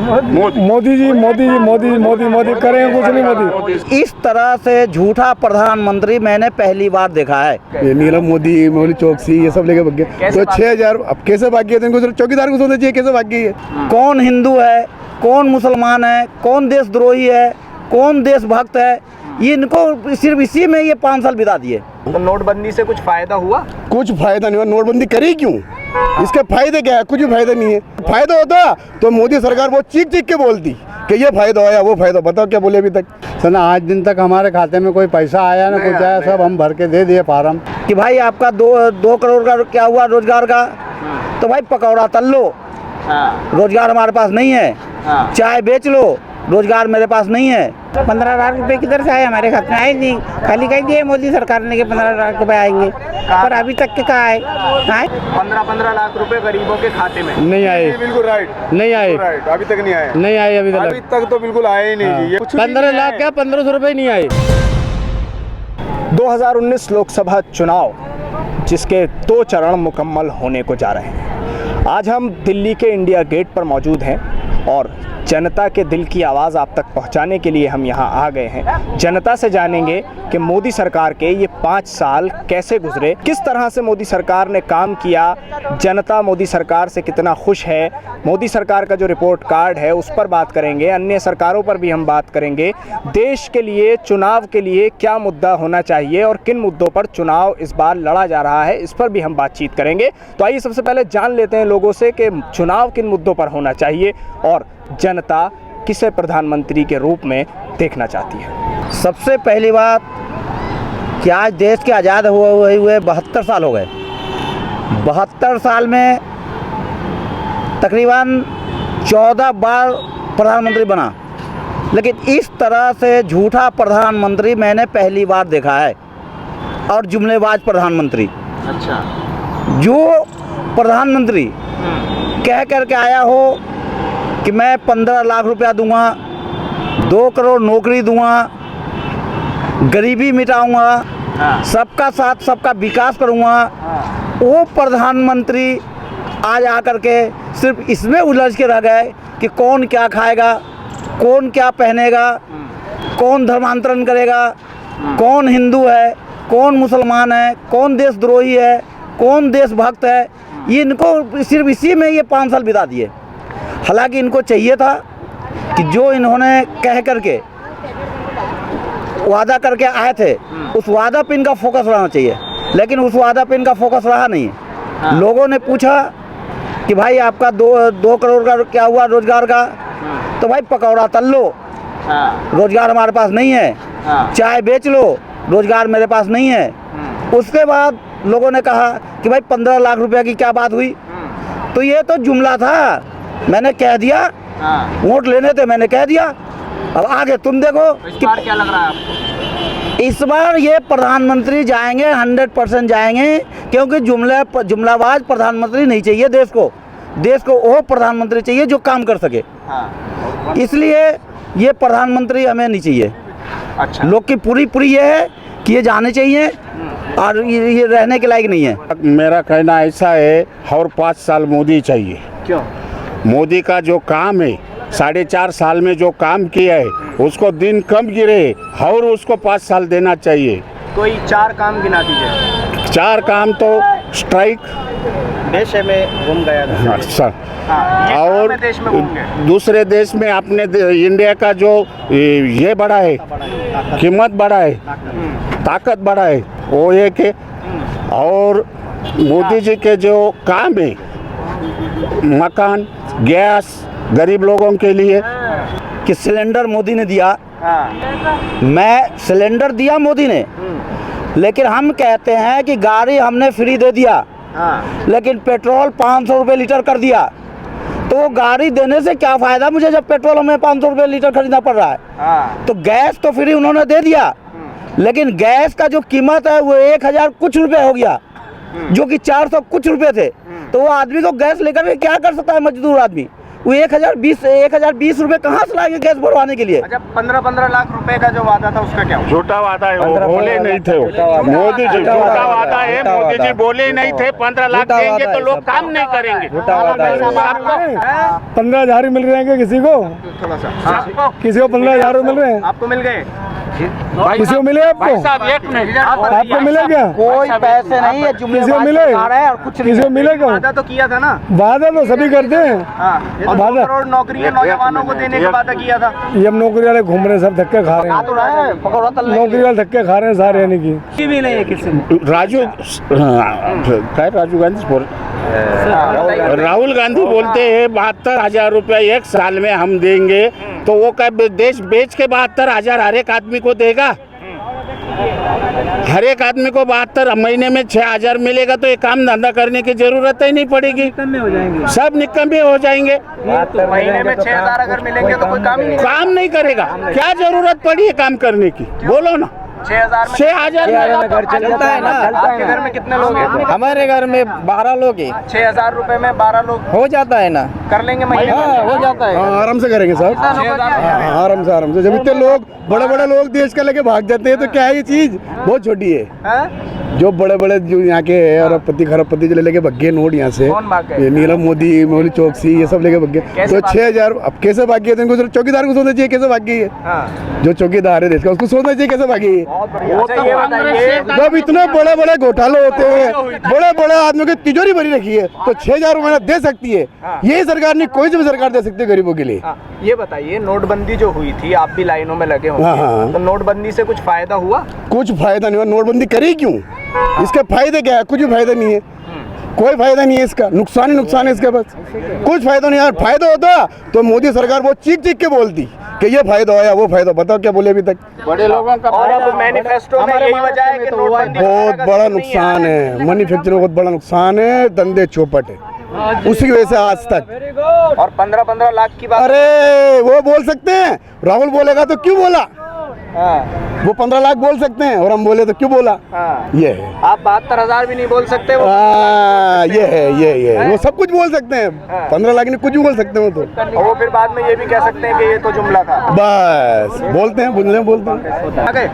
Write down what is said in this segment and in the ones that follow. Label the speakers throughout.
Speaker 1: मोदी जी मोदी जी मोदी मोदी मोदी करें कुछ नहीं मोदी।
Speaker 2: इस तरह से झूठा प्रधानमंत्री मैंने पहली बार देखा है।
Speaker 1: ये नीरव मोदी मोदी चौकसी ये सब लेके भाग गए तो 6000 अब कैसे भाग गए? इनको चौकीदार को सोचना चाहिए कैसे भाग गई है।
Speaker 2: कौन हिंदू है, कौन मुसलमान है, कौन देशद्रोही है, कौन देशभक्त है, ये इनको सिर्फ इसी में ये 5 साल बिता दिए।
Speaker 3: तो नोटबंदी से कुछ फायदा हुआ?
Speaker 1: कुछ फायदा नहीं हुआ। नोटबंदी करी क्यों? इसके फायदे क्या है? कुछ भी फायदा नहीं है। फायदा होता तो मोदी सरकार वो चीख चीख के बोलती कि ये फायदा आया वो फायदा। बताओ क्या बोले अभी तक? सर आज दिन तक हमारे खाते में कोई पैसा आया ना कुछ आया, सब हम भर के दे दिए फार्म
Speaker 2: कि भाई आपका 2 करोड़ का क्या हुआ रोजगार का, तो भाई पकौड़ा तल लो, रोजगार हमारे पास नहीं है। चाय बेच लो, रोजगार मेरे पास नहीं है।
Speaker 4: 15 लाख रुपए किधर से आए? हमारे खाते में आए नहीं, खाली कह दिए मोदी सरकार ने कि 15 लाख रुपए आएंगे, पर अभी तक के कहाँ आए?
Speaker 3: 15 लाख रुपए गरीबों के खाते में
Speaker 1: नहीं आए।
Speaker 5: बिल्कुल राइट,
Speaker 1: नहीं आए,
Speaker 5: राइट। अभी तक नहीं आए,
Speaker 1: नहीं आए अभी
Speaker 5: अभी तक तो बिल्कुल आए ही नहीं। ये
Speaker 1: 15 लाख क्या 1500 रुपए नहीं आए।
Speaker 3: 2019 लोकसभा चुनाव जिसके 2 चरण मुकम्मल होने को जा रहे हैं। आज हम दिल्ली के इंडिया गेट पर मौजूद हैं और जनता के दिल की आवाज़ आप तक पहुंचाने के लिए हम यहां आ गए हैं। जनता से जानेंगे कि मोदी सरकार के ये 5 साल कैसे गुजरे, किस तरह से मोदी सरकार ने काम किया, जनता मोदी सरकार से कितना खुश है, मोदी सरकार का जो रिपोर्ट कार्ड है उस पर बात करेंगे, अन्य सरकारों पर भी हम बात करेंगे। देश के लिए चुनाव के लिए क्या मुद्दा होना चाहिए और किन मुद्दों पर चुनाव इस बार लड़ा जा रहा है, इस पर भी हम बातचीत करेंगे। तो आइए सबसे पहले जान लेते हैं लोगों से कि चुनाव किन मुद्दों पर होना चाहिए और जनता किसे प्रधानमंत्री के रूप में देखना चाहती है।
Speaker 2: सबसे पहली बात कि आज देश के आज़ाद हुए 72 साल हो गए। 72 साल में तकरीबन 14 बार प्रधानमंत्री बना, लेकिन इस तरह से झूठा प्रधानमंत्री मैंने पहली बार देखा है। और जुमलेबाज प्रधानमंत्री,
Speaker 3: अच्छा,
Speaker 2: जो प्रधानमंत्री कह कर के आया हो कि मैं 15 लाख रुपया दूंगा, 2 करोड़ नौकरी दूंगा, गरीबी मिटाऊंगा, सबका साथ सबका विकास करूंगा, वो प्रधानमंत्री आज आकर के सिर्फ इसमें उलझ के रह गए कि कौन क्या खाएगा, कौन क्या पहनेगा, कौन धर्मांतरण करेगा, कौन हिंदू है, कौन मुसलमान है, कौन देशद्रोही है, कौन देशभक्त है, ये इनको सिर्फ इसी में ये 5 साल बिता दिए। हालांकि इनको चाहिए था कि जो इन्होंने कह करके वादा करके आए थे उस वादा पे इनका फोकस रहना चाहिए, लेकिन उस वादा पे इनका फोकस रहा नहीं है। लोगों ने पूछा कि भाई आपका 2 करोड़ का क्या हुआ रोजगार का, तो भाई पकौड़ा तल लो, रोजगार हमारे पास नहीं है। चाय बेच लो, रोजगार मेरे पास नहीं है। उसके बाद लोगों ने कहा कि भाई 15 लाख रुपए की क्या बात हुई, तो ये तो जुमला था, मैंने कह दिया, वोट लेने थे मैंने कह दिया, अब आगे तुम देखो।
Speaker 3: इस बार क्या लग रहा है आपको?
Speaker 2: इस बार ये प्रधानमंत्री जाएंगे, 100% जाएंगे, क्योंकि जुमलाबाज प्रधानमंत्री नहीं चाहिए देश को। देश को वो प्रधानमंत्री चाहिए जो काम कर सके। इसलिए ये प्रधानमंत्री हमें नहीं चाहिए।
Speaker 3: अच्छा,
Speaker 2: लोग की पूरी ये है कि ये जाने चाहिए और ये रहने के लायक नहीं है।
Speaker 1: मेरा कहना ऐसा है और 5 साल मोदी चाहिए।
Speaker 3: क्यों?
Speaker 1: मोदी का जो काम है 4.5 साल में जो काम किया है उसको दिन कम गिरे और उसको 5 साल देना चाहिए।
Speaker 3: कोई 4 काम गिना दीजिए।
Speaker 1: 4 काम तो स्ट्राइक
Speaker 3: देश में घूम गया था।
Speaker 1: अच्छा,
Speaker 3: ये
Speaker 1: और
Speaker 3: कहाँ देश में घूम गए?
Speaker 1: दूसरे देश में अपने इंडिया का जो ये बढ़ा है, कीमत बढ़ा है, ताकत बढ़ा है, वो एक है। और मोदी जी के जो काम है, मकान, गैस, गरीब लोगों के लिए
Speaker 2: कि सिलेंडर मोदी ने दिया, मैं सिलेंडर दिया मोदी ने, लेकिन हम कहते हैं कि गाड़ी हमने फ्री दे दिया, लेकिन पेट्रोल 500 रुपये लीटर कर दिया। तो वो गाड़ी देने से क्या फ़ायदा मुझे जब पेट्रोल हमें 500 रुपये लीटर खरीदना पड़ रहा है। तो गैस तो फ्री उन्होंने दे दिया, लेकिन गैस का जो कीमत है वो 1000 कुछ रुपये हो गया, जो कि 400 कुछ रुपये थे। तो वो आदमी को गैस लेकर के क्या कर सकता है मजदूर आदमी? वो 1020 रुपए कहाँ से लाएंगे गैस भरवाने के लिए?
Speaker 3: अच्छा 15-15 लाख रुपए का जो वादा था उसका क्या हुआ?
Speaker 1: झूठा वादा है, वो बोले नहीं थे वो। मोदी जी झूठा वादा है, मोदी जी बोले नहीं थे 15 लाख देंगे तो लोग काम नहीं करेंगे।
Speaker 6: 15,000 मिल रहे हैं किसी को?
Speaker 3: थोड़ा सा
Speaker 6: किसी को 15,000 मिल रहे हैं?
Speaker 3: आपको मिल गए?
Speaker 6: किसी को मिले? आपको मिले क्या?
Speaker 2: कोई पैसे नहीं है,
Speaker 6: किसी को मिले?
Speaker 2: और कुछ
Speaker 6: किसी को मिले क्या?
Speaker 3: वादा तो किया था ना।
Speaker 6: वादा तो सभी करते हैं।
Speaker 3: हाँ, ये तो 2
Speaker 6: वादा-
Speaker 3: करोड़ नौकरियां नौजवानों को देने का वादा किया था।
Speaker 6: ये अब नौकरी वाले घूम रहे हैं, सब धक्के खा रहे हैं। नौकरी वाले धक्के खा रहे हैं सारे, यानी कि
Speaker 2: भी नहीं है किसी में।
Speaker 1: राजू गांधी बोल राहुल गांधी बोलते हैं 72,000 रुपया 1 साल में हम देंगे, तो वो क्या देश बेच के 72,000 हर एक आदमी को देगा? हर एक आदमी को 72 महीने में 6,000 मिलेगा तो ये काम धंधा करने की जरूरत ही नहीं पड़ेगी, सब निकम्मे हो जाएंगे।
Speaker 3: महीने में 6,000 अगर मिलेंगे तो कोई काम ही नहीं।
Speaker 1: काम नहीं करेगा, क्या जरूरत पड़ी है काम करने की? बोलो ना।
Speaker 3: 6,000
Speaker 1: में
Speaker 2: घर चलता है ना।
Speaker 3: आपके घर में कितने लोग हैं?
Speaker 2: हमारे घर में 12 लोग हैं।
Speaker 3: 6,000 रुपए में 12 लोग
Speaker 2: हो जाता है ना,
Speaker 3: कर लेंगे महीने में?
Speaker 2: हो जाता है।
Speaker 6: हाँ, आराम से करेंगे साहब।
Speaker 3: 6,000
Speaker 6: आराम से जब इतने लोग बड़े लोग देश का लेके भाग जाते हैं तो क्या है, ये चीज बहुत छोटी है।
Speaker 3: हैं?
Speaker 6: जो बड़े जो यहाँ के अरबपति खरबपति जो लेके भगे नोट यहाँ से,
Speaker 3: कौन भाग गए?
Speaker 6: ये नीरव मोदी, मेहुल चौकसी, ये सब लेके भगे।
Speaker 3: कैसे
Speaker 6: तो
Speaker 3: भाग
Speaker 6: 6,000 अब कैसे भाग गए? तो इनको चौकीदार को सोचना चाहिए कैसे भाग गई है।
Speaker 3: हाँ।
Speaker 6: जो चौकीदार है देश का, उसको सोचना चाहिए कैसे भागी है।
Speaker 3: अच्छा ये बताइए,
Speaker 6: जब इतने बड़े घोटाले होते हैं, बड़े आदमियों की तिजोरी भरी रखी है, तो 6,000 रुपये दे सकती है। यही सरकार नहीं, कोई सी भी सरकार दे सकती है गरीबों के लिए।
Speaker 3: हाँ, ये बताइए नोटबंदी जो हुई थी, आप भी लाइनों में लगे
Speaker 6: हाँ, हाँ।
Speaker 3: होंगे, तो नोटबंदी से कुछ फायदा हुआ?
Speaker 6: कुछ फायदा नहीं हुआ। नोटबंदी करी क्यों? इसके फायदे क्या है? कुछ भी फायदा नहीं है, कोई फायदा नहीं है इसका, नुकसान ही नुकसान है इसका, बस कुछ फायदा नहीं है। फायदा होता तो मोदी सरकार बहुत चीख के बोलती कि ये फायदा होया, वो फायदा। बताओ क्या बोले अभी तक?
Speaker 1: बड़े लोगों का
Speaker 3: और अब मैनिफेस्टो में यही वजह है कि नोटबंदी
Speaker 6: बहुत बड़ा नुकसान है, मैन्युफैक्चरिंग बहुत बड़ा नुकसान है, धंधे चौपट है, उसी की वजह से आज तक।
Speaker 3: और 15-15 लाख की बात।
Speaker 6: अरे वो बोल सकते हैं, राहुल बोलेगा तो क्यों बोला?
Speaker 3: हाँ,
Speaker 6: वो 15 लाख बोल सकते हैं और हम बोले तो क्यों बोला?
Speaker 3: हाँ।
Speaker 6: ये है।
Speaker 3: आप 72,000 भी नहीं बोल सकते वो।
Speaker 6: ये वो सब कुछ बोल सकते हैं। 15 लाख नहीं, कुछ भी बोल सकते हैं वो तो।
Speaker 3: और वो फिर बाद में ये भी कह सकते हैं कि ये तो जुमला था।
Speaker 6: बस बोलते हैं, बोलते हैं।
Speaker 3: आ गए?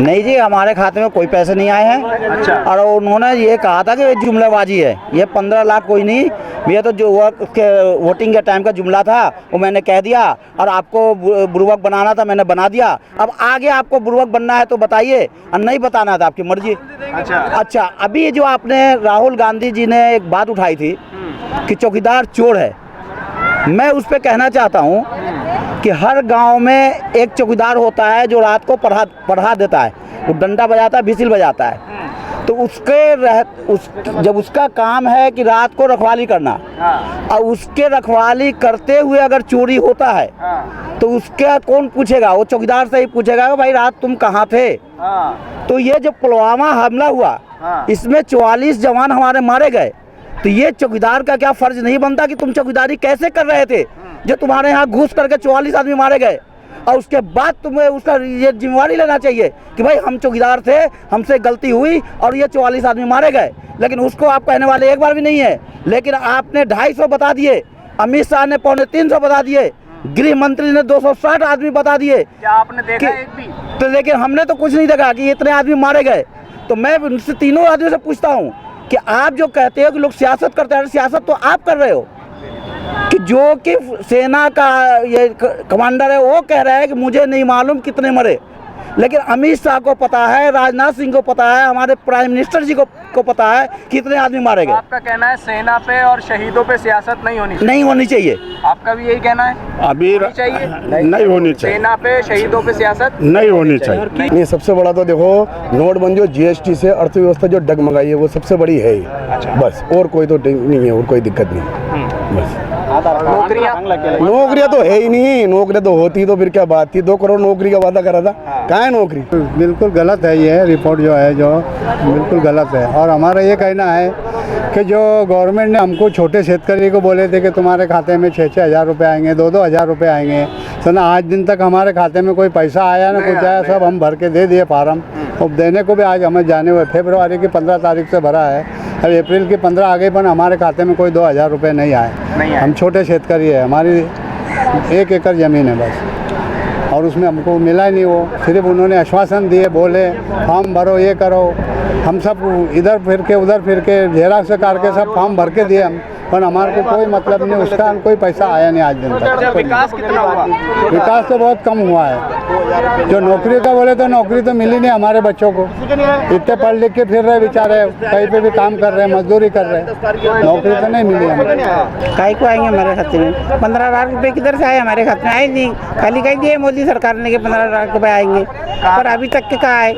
Speaker 2: नहीं जी, हमारे खाते में कोई पैसे नहीं आए हैं।
Speaker 3: अच्छा।
Speaker 2: और उन्होंने ये कहा था कि ये जुमलाबाजी है, ये 15 लाख कोई नहीं, ये तो जो वोटिंग के टाइम का जुमला था वो मैंने कह दिया, और आपको बुर्बक बनाना था मैंने बना दिया। अब आगे आपको बुर्बक बनना है तो बताइए, और नहीं बताना था आपकी मर्जी। अच्छा, अभी जो आपने राहुल गांधी जी ने एक बात उठाई थी कि चौकीदार चोर है, मैं उस पर कहना चाहता हूँ कि हर गांव में एक चौकीदार होता है जो रात को पढ़ा देता है, वो डंडा बजाता है, विसिल बजाता है। तो जब उसका काम है कि रात को रखवाली करना, और उसके रखवाली करते हुए अगर चोरी होता है तो उसका कौन पूछेगा? वो चौकीदार से ही पूछेगा कि भाई रात तुम कहाँ थे। तो ये जो पुलवामा हमला हुआ, इसमें 44 जवान हमारे मारे गए, तो ये चौकीदार का क्या फर्ज नहीं बनता कि तुम चौकीदारी कैसे कर रहे थे जो तुम्हारे यहाँ घुस करके 44 आदमी मारे गए? और उसके बाद तुम्हें उसका ये जिम्मेवारी लेना चाहिए कि भाई हम चौकीदार थे, हमसे गलती हुई और ये 44 आदमी मारे गए। लेकिन उसको आप कहने वाले एक बार भी नहीं है। लेकिन आपने 250 बता दिए, अमित शाह ने 350 बता दिए, गृह मंत्री ने 260 आदमी बता दिए।
Speaker 3: क्या आपने देखा एक भी?
Speaker 2: तो लेकिन हमने तो कुछ नहीं देखा कि इतने आदमी मारे गए। तो मैं उनसे तीनों आदमियों से पूछता हूँ कि आप जो कहते हो कि लोग सियासत करते हैं, सियासत तो आप कर रहे हो कि जो कि सेना का ये कमांडर है वो कह रहा है कि मुझे नहीं मालूम कितने मरे, लेकिन अमित शाह को पता है, राजनाथ सिंह को पता है, हमारे प्राइम मिनिस्टर जी को पता है कितने आदमी मारे गए।
Speaker 3: आपका कहना है सेना पे और शहीदों पे सियासत नहीं होनी चाहिए?
Speaker 2: नहीं होनी चाहिए।
Speaker 3: आपका भी यही कहना है?
Speaker 1: अभी
Speaker 3: चाहिए
Speaker 1: नहीं होनी चाहिए,
Speaker 3: सेना पे शहीदों पे सियासत
Speaker 1: नहीं होनी चाहिए।
Speaker 6: नहीं, सबसे बड़ा तो देखो नोटबंदी और GST से अर्थव्यवस्था जो डगमगाई है वो सबसे बड़ी है ही। बस और कोई तो नहीं है, और कोई दिक्कत नहीं। बस नौकरियां तो है ही नहीं, नौकरियां तो होती तो फिर क्या बात थी? 2 करोड़ नौकरी का वादा करा था, कहाँ है नौकरी?
Speaker 7: बिल्कुल गलत है ये रिपोर्ट जो है, जो बिल्कुल गलत है। और हमारा ये कहना है कि जो गवर्नमेंट ने हमको छोटे शेतकारी को बोले थे कि तुम्हारे खाते में 6-6 हज़ार रुपये आएंगे, 2-2 हज़ार रुपये आएंगे, तो ना आज दिन तक हमारे खाते में कोई पैसा आया ना कुछ आया, सब हम भर के दे दिए फार्म, अब देने को भी आज हमें जाने हुए फरवरी की 15 तारीख से भरा है, अब अप्रैल की 15 आ गई, पर हमारे खाते में कोई 2000 रुपये नहीं आए। हम छोटे शेतकारी है, हमारी 1 एकड़ ज़मीन है बस, और उसमें हमको मिला ही नहीं। वो सिर्फ उन्होंने आश्वासन दिए, बोले फॉर्म भरो, ये करो। हम सब इधर फिर के उधर फिर के जेराक्स करके सब फॉर्म भर के दिए हम, पर हमारे को कोई मतलब नहीं, उसका कोई पैसा आया नहीं आज दिन तक।
Speaker 3: विकास कितना हुआ?
Speaker 7: विकास तो बहुत कम हुआ है। जो नौकरी का बोले तो नौकरी तो मिली नहीं हमारे बच्चों को, इतने पढ़ लिख के फिर रहे बेचारे, कहीं पे भी काम कर रहे हैं, मजदूरी कर रहे हैं, नौकरी तो नहीं मिली हमें।
Speaker 4: काय को आएंगे हमारे खाते में? 15 लाख रुपए किधर से आए हमारे खाते में? आए नहीं, खाली कह दिए मोदी सरकार ने कि 15 लाख रुपए आएंगे, पर अभी तक के कहाँ आए?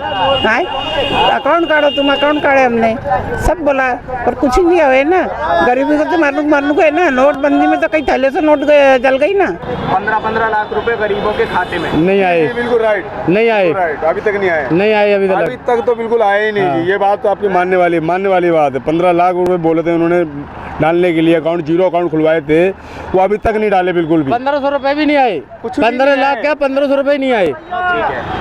Speaker 4: अकाउंट काढ़ो, तुम अकाउंट काढ़े हमने, सब बोला, पर कुछ ही नहीं हुए ना। गरीबी को तो मारने को है ना। नोटबंदी में तो कई थैले से नोट जल गई ना।
Speaker 3: 15-15 लाख रुपए गरीबों के खाते में
Speaker 8: नहीं आए,
Speaker 5: बिल्कुल राइट,
Speaker 8: नहीं आए,
Speaker 5: राइट, अभी तक नहीं आए,
Speaker 8: नहीं आए अभी
Speaker 5: अभी तक तो बिल्कुल आए ही नहीं जी। ये बात तो आपकी मानने वाली बात है। 15 लाख रुपए बोले थे उन्होंने डालने के लिए, अकाउंट जीरो अकाउंट खुलवाए थे, वो अभी तक नहीं डाले बिल्कुल भी।
Speaker 8: 1500 रुपए भी नहीं आए, 15 लाख क्या 1500 रुपए नहीं आए।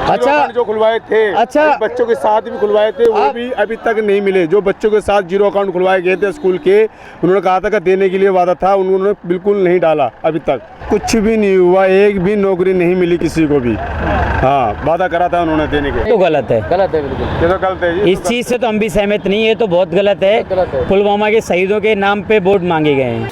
Speaker 5: अच्छा, जो खुलवाए थे,
Speaker 8: अच्छा,
Speaker 5: बच्चों के साथ भी खुलवाए थे, वो भी अभी तक नहीं मिले। जो बच्चों के साथ जीरो अकाउंट खुलवाए गए थे स्कूल के, उन्होंने कहा था कि देने के लिए वादा था, उन्होंने बिल्कुल नहीं डाला। अभी तक कुछ भी नहीं हुआ, एक भी नौकरी नहीं मिली किसी को भी। हाँ, वादा करा था उन्होंने देने के।
Speaker 9: तो गलत है,
Speaker 8: गलत है बिल्कुल,
Speaker 5: ये तो गलत है जी।
Speaker 9: इस चीज़ से तो हम भी सहमत नहीं है, तो बहुत गलत है। पुलवामा के शहीदों के नाम पे वोट मांगे गए हैं।